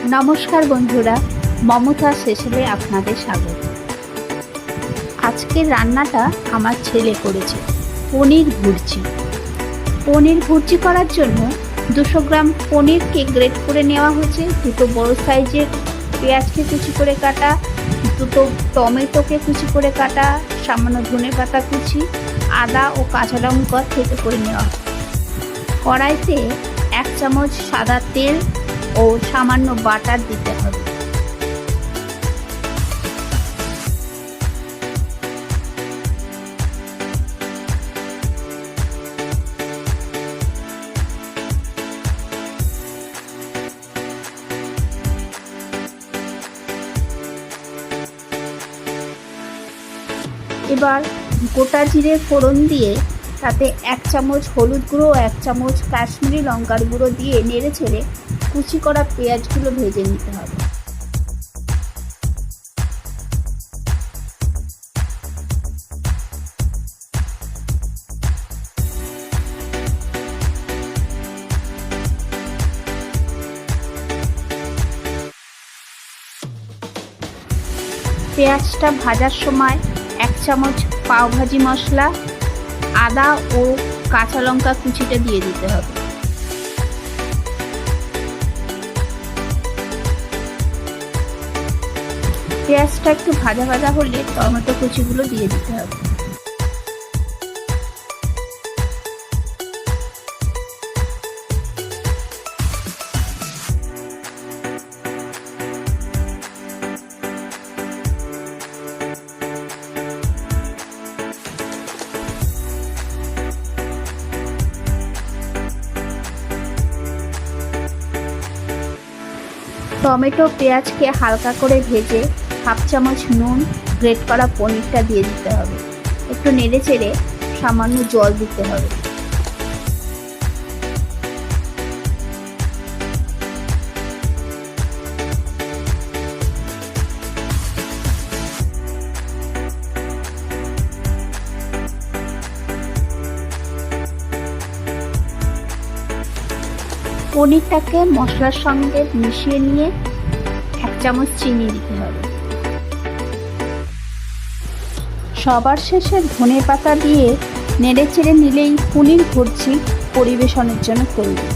নমস্কার বন্ধুরা, মমতা শেষেলে আপনাদের স্বাগত। আজকের রান্নাটা আমার ছেলে করেছে, পনির ভুর্জি। পনির ভুর্জি করার জন্য 200 গ্রাম পনিরকে গ্রেট করে নেওয়া হয়েছে, দুটো বড় সাইজের পেঁয়াজকে কুচি করে কাটা, দুটো টমেটোকে কুচি করে কাটা, সামান্য ধনেপাতা কুচি, আদা ও কাঁচা লঙ্কা থেতো করে নেওয়া। কড়াইতে 1 চামচ সাদা তেল ও সামান্য বাটার দিতে হবে। এবার গোটা জিরে ফোড়ন দিয়ে তাতে 1 চামচ হলুদ গুঁড়ো ও 1 চামচ কাশ্মীরি লঙ্কার গুঁড়ো দিয়ে নেড়ে ছেড়ে কুচি করা পেঁয়াজগুলো ভেজে নিতে হবে। পেঁয়াজটা ভাজার সময় 1 চামচ পাওভাজি মশলা, আদা ও কাঁচা লঙ্কা কুচিটা দিয়ে দিতে হবে। পেঁয়াজটা একটু ভাজা ভাজা হলে টমেটো কুচিগুলো দিয়ে দিতে হবে। টমেটো পেঁয়াজকে হালকা করে ভেজে 1/2 চামচ নুন, গ্রেট করা পনিরটা দিয়ে দিতে হবে। একটু নেড়ে চেড়ে সামান্য জল দিতে হবে। পনিরটাকে মশলার সঙ্গে মিশিয়ে নিয়ে 1 চামচ চিনি দিতে হবে। সবার শেষে ধনেপাতা দিয়ে নেড়ে চেড়ে নিলেই পনির ভুর্জি পরিবেশনের জন্য তৈরি।